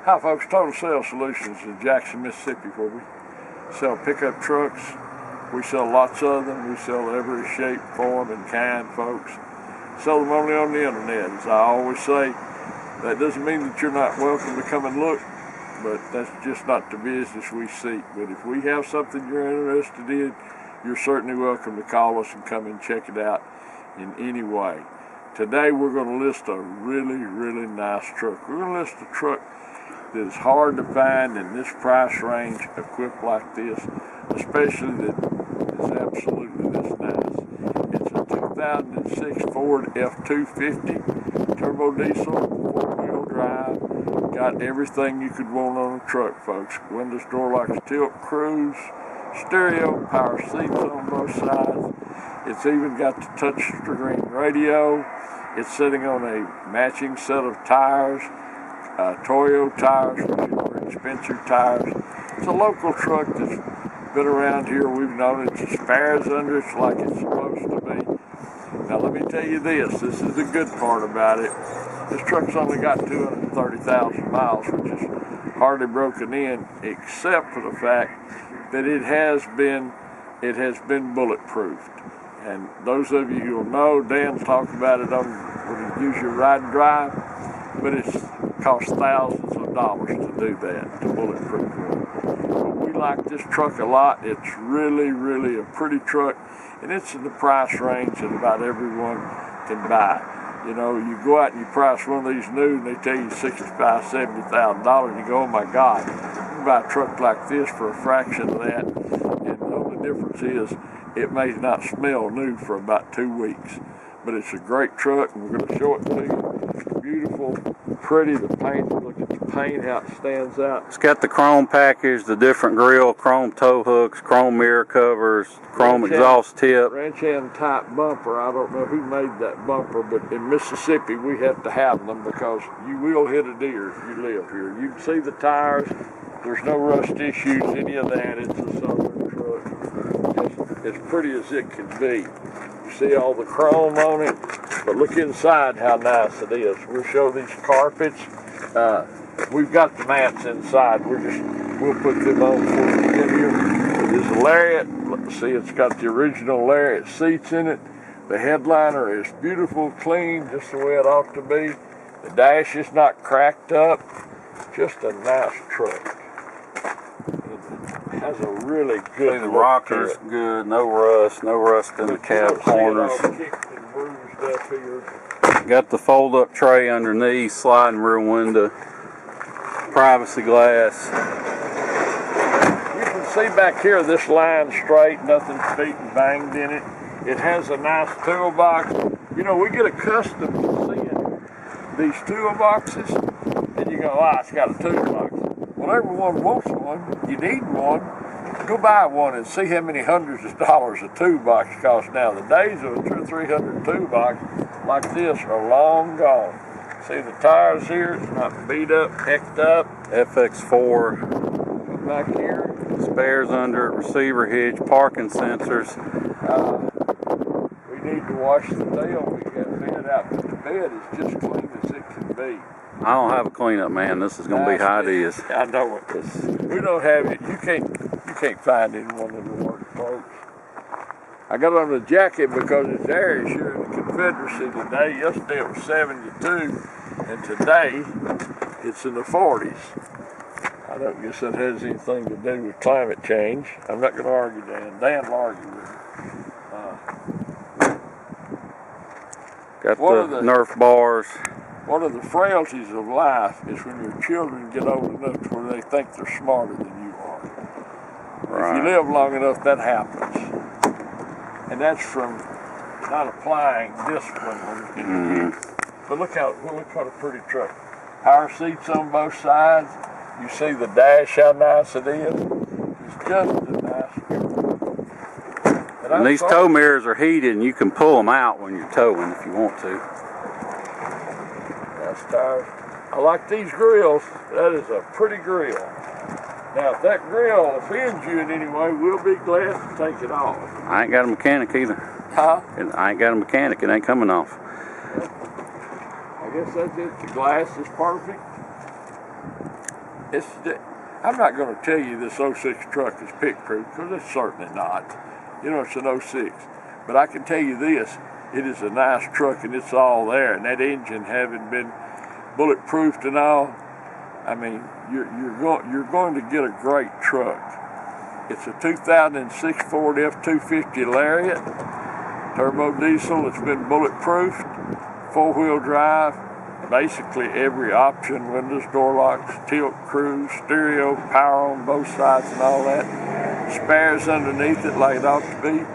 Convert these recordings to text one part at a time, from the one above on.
Hi folks, Total Sales Solutions in Jackson, Mississippi, where we sell pickup trucks. We sell lots of them. We sell every shape, form, and kind, folks. Sell them only on the internet. As I always say, that doesn't mean that you're not welcome to come and look, but that's just not the business we seek. But if we have something you're interested in, you're certainly welcome to call us and come and check it out in any way. Today we're going to list a really nice truck. We're going to list a truck that is hard to find in this price range, equipped like this, especially that is absolutely this nice. It's a 2006 Ford F250 turbo diesel, 4-wheel drive. Got everything you could want on a truck, folks. Windows, door locks, tilt, cruise, stereo, power seats on both sides. It's even got the touchscreen radio. It's sitting on a matching set of tires. Toyo tires, which are very expensive tires. It's a local truck that's been around here. We've known it. It's spares under it like it's supposed to be. Now let me tell you this is the good part about it. This truck's only got 230,000 miles, which is hardly broken in, except for the fact that it has been bulletproofed. And those of you who'll know, Dan talked about it on when you use your ride and drive, but it's costs thousands of dollars to do that, to bulletproof it. But we like this truck a lot. It's really a pretty truck, and it's in the price range that about everyone can buy. You know, you go out and you price one of these new, and they tell you $65,000, $70,000, and you go, oh my God, you can buy a truck like this for a fraction of that, and the only difference is it may not smell new for about 2 weeks. But it's a great truck, and we're going to show it to you. It's beautiful, pretty. The paint, look at the paint, how it stands out. It's got the chrome package, the different grill, chrome tow hooks, chrome mirror covers, chrome exhaust tip. Ranch hand type bumper. I don't know who made that bumper, but in Mississippi we have to have them because you will hit a deer if you live here. You can see the tires. There's no rust issues, any of that. It's a southern truck. It's as pretty as it can be. You see all the chrome on it, but look inside how nice it is. We'll show these carpets. We've got the mats inside. We'll put them on before we get here. It is a Lariat. Let's see, it's got the original Lariat seats in it. The headliner is beautiful, clean, just the way it ought to be. The dash is not cracked up. Just a nice truck. It has a really good the rockers good, no rust in the cab corners. Got the fold-up tray underneath, sliding rear window, privacy glass. You can see back here this line straight, nothing's beat and banged in it. It has a nice toolbox. You know, we get accustomed to seeing these toolboxes, and you go, it's got a toolbox. Well, everyone wants one. You need one. Go buy one and see how many hundreds of dollars a toolbox costs now. The days of a $200 or $300 toolbox like this are long gone. See the tires here? It's not beat up, hecked up. FX4. Come back here. Spares under it, receiver hitch, parking sensors. We need to wash the tail. We got bed out, but the bed is just clean as it can be. I don't have a cleanup, man. This is gonna be how it is. I know it. We don't have it. You can't find anyone that'll work, folks. I got on the jacket because it's Irish here in the Confederacy today. Yesterday it was 72, and today it's in the 40s. I don't guess that has anything to do with climate change. I'm not going to argue, Dan. Dan will argue with me. Got the Nerf bars. One of the frailties of life is when your children get old enough to where they think they're smarter than you are. Right. If you live long enough, that happens. And that's from not applying discipline. But look what a pretty truck. Power seats on both sides. You see the dash, how nice it is. It's just a nice truck. And these tow mirrors are heated, and you can pull them out when you're towing if you want to. Tires. I like these grills. That is a pretty grill. Now, if that grill offends you in any way, we'll be glad to take it off. I ain't got a mechanic either. Huh? I ain't got a mechanic. It ain't coming off. I guess that's it. The glass is perfect. I'm not going to tell you this '06 truck is pit-proof, because it's certainly not. You know, it's an '06. But I can tell you this, it is a nice truck and it's all there. And that engine having been bulletproofed and all, I mean, you're going to get a great truck. It's a 2006 Ford F250 Lariat, turbo diesel. It's been bulletproofed, four-wheel drive, basically every option, windows, door locks, tilt, cruise, stereo, power on both sides and all that. Spares underneath it like it ought to be.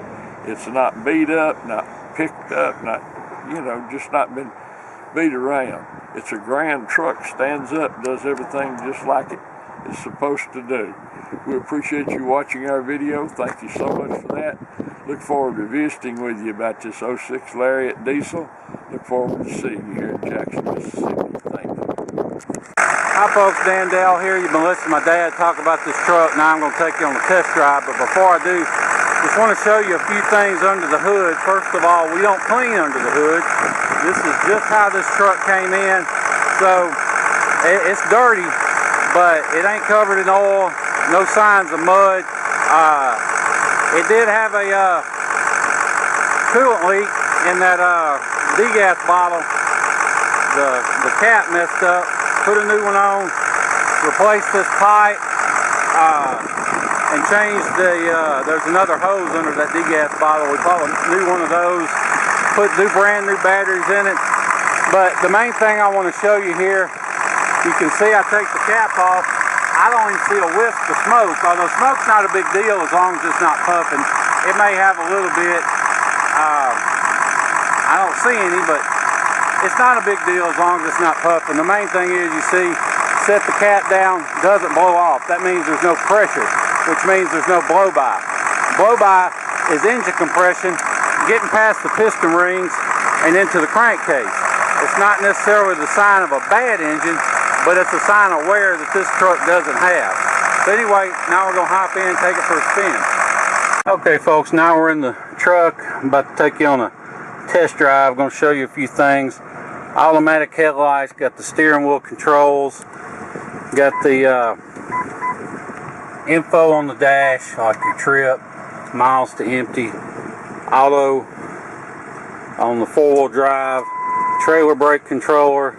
It's not beat up, not picked up, not, you know, just not been beat around. It's a grand truck, stands up, does everything just like it's supposed to do. We appreciate you watching our video. Thank you so much for that. Look forward to visiting with you about this '06 Lariat diesel. Look forward to seeing you here in Jackson, Mississippi. Thank you. Hi folks, Dan Dale here. You've been listening to my dad talk about this truck. Now I'm going to take you on a test drive, but before I do, just want to show you a few things under the hood. First of all, we don't clean under the hood. This is just how this truck came in. So it's dirty, but it ain't covered in oil. No signs of mud. It did have a coolant leak in that degas bottle. The cap messed up. Put a new one on. Replaced this pipe. And changed there's another hose under that degas bottle. We bought a new one of those, put brand new batteries in it. But the main thing I want to show you here, you can see I take the cap off. I don't even see a wisp of smoke, although smoke's not a big deal as long as it's not puffing. It may have a little bit. I don't see any, but it's not a big deal as long as it's not puffing. The main thing is, you see, set the cap down, doesn't blow off. That means there's no pressure, which means there's no blow-by. Blow-by is engine compression getting past the piston rings and into the crankcase. It's not necessarily the sign of a bad engine, but it's a sign of wear that this truck doesn't have. So anyway, now we're going to hop in and take it for a spin. Okay folks, now we're in the truck. I'm about to take you on a test drive. I'm going to show you a few things. Automatic headlights, got the steering wheel controls, got the info on the dash, like your trip, miles to empty, auto on the four-wheel drive, trailer brake controller,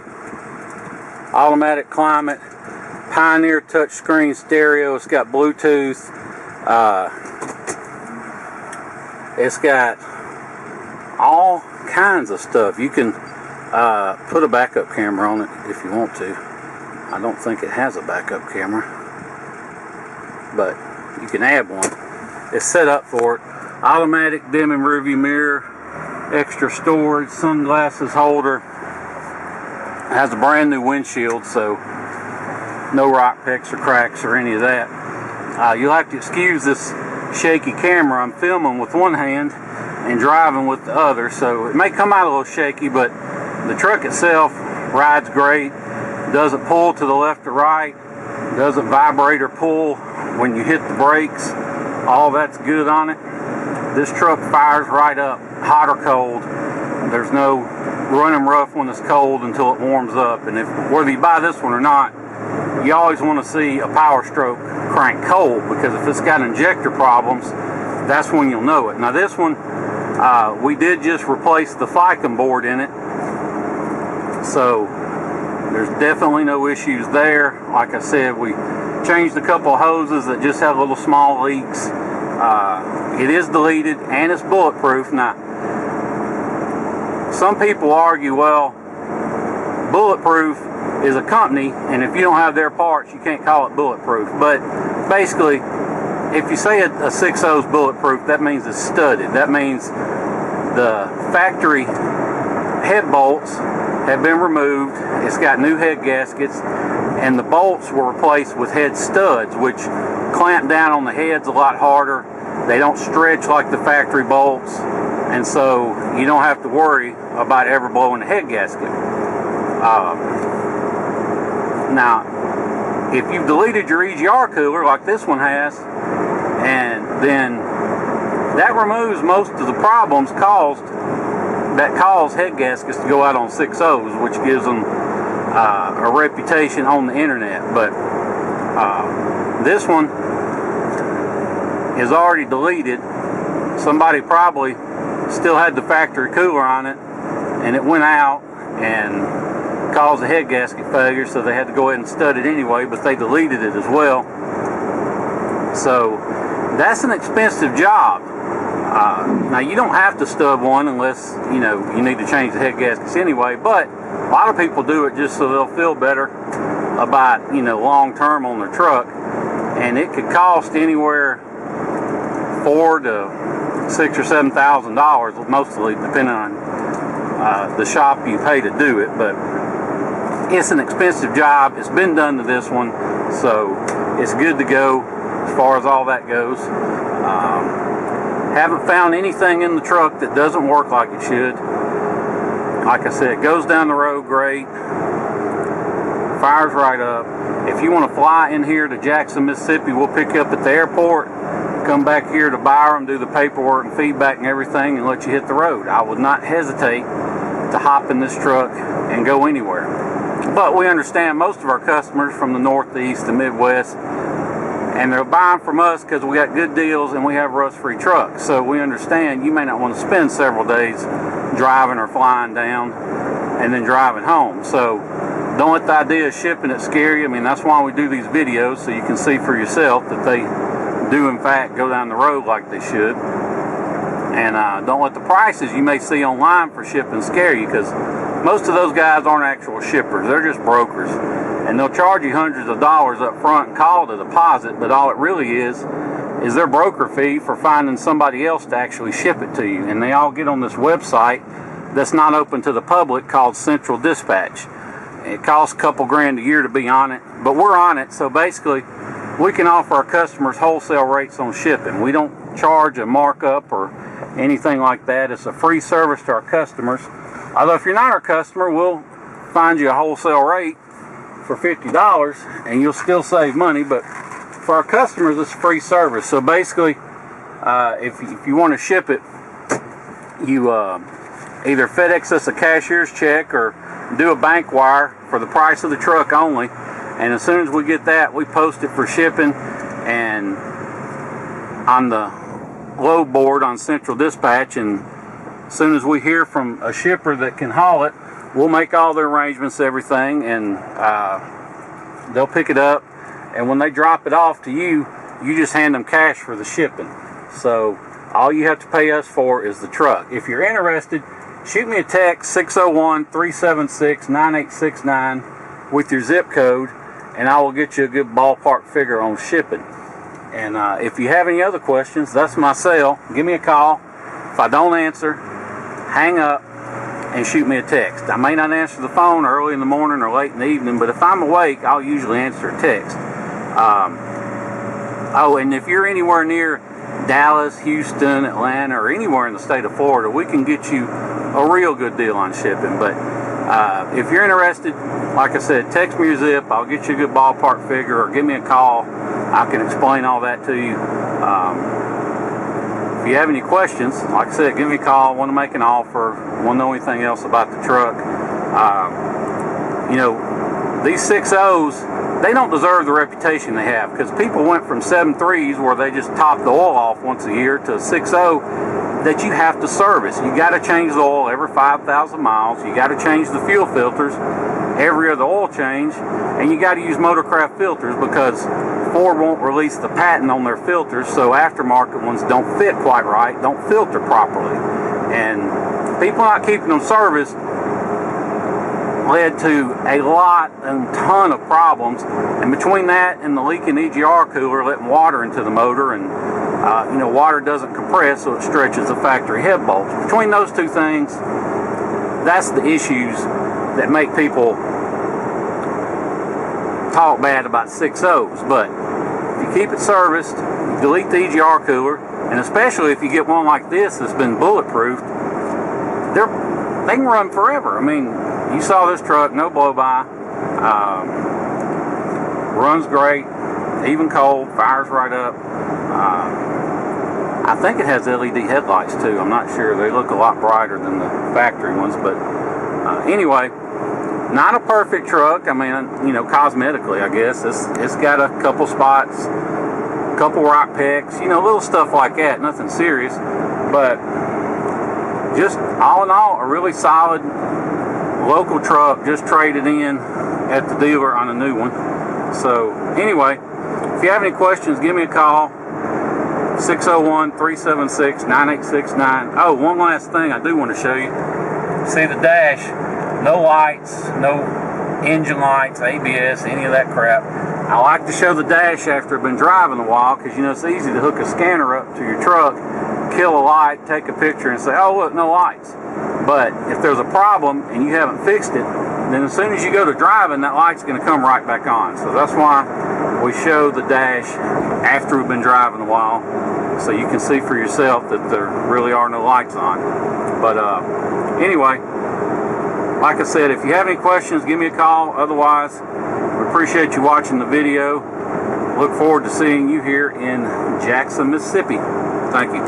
automatic climate, Pioneer touchscreen stereo. It's got Bluetooth. It's got all kinds of stuff. You can put a backup camera on it if you want to. I don't think it has a backup camera, but you can add one. It's set up for it. Automatic dimming rearview mirror, extra storage, sunglasses holder. It has a brand new windshield, so no rock picks or cracks or any of that. You'll have to excuse this shaky camera. I'm filming with one hand and driving with the other, so it may come out a little shaky, but the truck itself rides great. Doesn't pull to the left or right, doesn't vibrate or pull when you hit the brakes. All that's good on it. This truck fires right up, hot or cold. There's no running rough when it's cold until it warms up. And whether you buy this one or not, you always want to see a Power Stroke crank cold, because if it's got injector problems, that's when you'll know it. Now this one, we did just replace the Ficum board in it, so there's definitely no issues there. Like I said, we changed a couple of hoses that just have little small leaks. It is deleted and it's bulletproof. Now, some people argue, well, Bulletproof is a company, and if you don't have their parts, you can't call it bulletproof. But basically, if you say a 6.0 is bulletproof, that means it's studded. That means the factory head bolts have been removed. It's got new head gaskets, and the bolts were replaced with head studs, which clamp down on the heads a lot harder. They don't stretch like the factory bolts, and so you don't have to worry about ever blowing the head gasket. Now, if you've deleted your EGR cooler like this one has, and then that removes most of the problems that cause head gaskets to go out on 6.0s, which gives them a reputation on the internet. But This one is already deleted. Somebody probably still had the factory cooler on it, and it went out and caused a head gasket failure, so they had to go ahead and stud it anyway, but they deleted it as well. So that's an expensive job. Now you don't have to stub one unless you need to change the head gaskets anyway, but a lot of people do it just so they'll feel better about long term on their truck, and it could cost anywhere $4,000 to $6,000 or $7,000, mostly depending on the shop you pay to do it. But it's an expensive job. It's been done to this one, so it's good to go as far as all that goes. Haven't found anything in the truck that doesn't work like it should. Like I said, it goes down the road great, fires right up. If you want to fly in here to Jackson, Mississippi, we'll pick you up at the airport, come back here to Byram, do the paperwork and feedback and everything, and let you hit the road. I would not hesitate to hop in this truck and go anywhere. But we understand most of our customers from the Northeast and Midwest, and they're buying from us because we got good deals and we have rust-free trucks. So we understand you may not want to spend several days driving or flying down and then driving home. So don't let the idea of shipping it scare you. I mean, that's why we do these videos, so you can see for yourself that they do in fact go down the road like they should. And don't let the prices you may see online for shipping scare you, because most of those guys aren't actual shippers. They're just brokers, and they'll charge you hundreds of dollars up front and call it a deposit, but all it really is their broker fee for finding somebody else to actually ship it to you. And they all get on this website that's not open to the public called Central Dispatch. It costs a couple grand a year to be on it, but we're on it, so basically we can offer our customers wholesale rates on shipping. We don't charge a markup or anything like that. It's a free service to our customers. Although if you're not our customer, we'll find you a wholesale rate for $50 and you'll still save money, but for our customers it's a free service. So basically if you want to ship it, you either FedEx us a cashier's check or do a bank wire for the price of the truck only, and as soon as we get that, we post it for shipping and on the load board on Central Dispatch, and as soon as we hear from a shipper that can haul it, we'll make all the arrangements, everything, and they'll pick it up, and when they drop it off to you, you just hand them cash for the shipping. So all you have to pay us for is the truck. If you're interested, shoot me a text, 601-376-9869 with your zip code, and I will get you a good ballpark figure on shipping. And if you have any other questions, that's my cell. Give me a call. If I don't answer, hang up and shoot me a text. I may not answer the phone early in the morning or late in the evening, but if I'm awake, I'll usually answer a text. Oh, and if you're anywhere near Dallas, Houston, Atlanta, or anywhere in the state of Florida, we can get you a real good deal on shipping. But if you're interested, like I said, text me your zip. I'll get you a good ballpark figure, or give me a call. I can explain all that to you. If you have any questions, like I said, give me a call. Want to make an offer, want to know anything else about the truck. These 6.0s, they don't deserve the reputation they have, because people went from 7.3s where they just top the oil off once a year to a 6.0 that you have to service. You got to change the oil every 5,000 miles. You got to change the fuel filters every other oil change, and you got to use Motorcraft filters because Ford won't release the patent on their filters, so aftermarket ones don't fit quite right, don't filter properly, and people not keeping them serviced led to a lot and ton of problems. And between that and the leaking EGR cooler letting water into the motor, and water doesn't compress, so it stretches the factory head bolts. Between those two things, that's the issues that make people talk bad about 6.0s. But if you keep it serviced, you delete the EGR cooler, and especially if you get one like this that's been bulletproofed, they can run forever. I mean, you saw this truck, no blow-by, runs great, even cold, fires right up. I think it has LED headlights too. I'm not sure. They look a lot brighter than the factory ones, but anyway, Not a perfect truck. I mean, you know, cosmetically, I guess. It's got a couple spots, a couple rock pecks, you know, little stuff like that. Nothing serious. But just all in all, a really solid local truck, just traded in at the dealer on a new one. So anyway, if you have any questions, give me a call. 601-376-9869. Oh, one last thing I do want to show you. See the dash, no lights, no engine lights, ABS, any of that crap. I like to show the dash after I've been driving a while, because you know it's easy to hook a scanner up to your truck, kill a light, take a picture and say, oh look, no lights. But if there's a problem and you haven't fixed it, then as soon as you go to driving, that light's going to come right back on. So that's why we show the dash after we've been driving a while, so you can see for yourself that there really are no lights on. But anyway, like I said, if you have any questions, give me a call. Otherwise, we appreciate you watching the video. Look forward to seeing you here in Jackson, Mississippi. Thank you.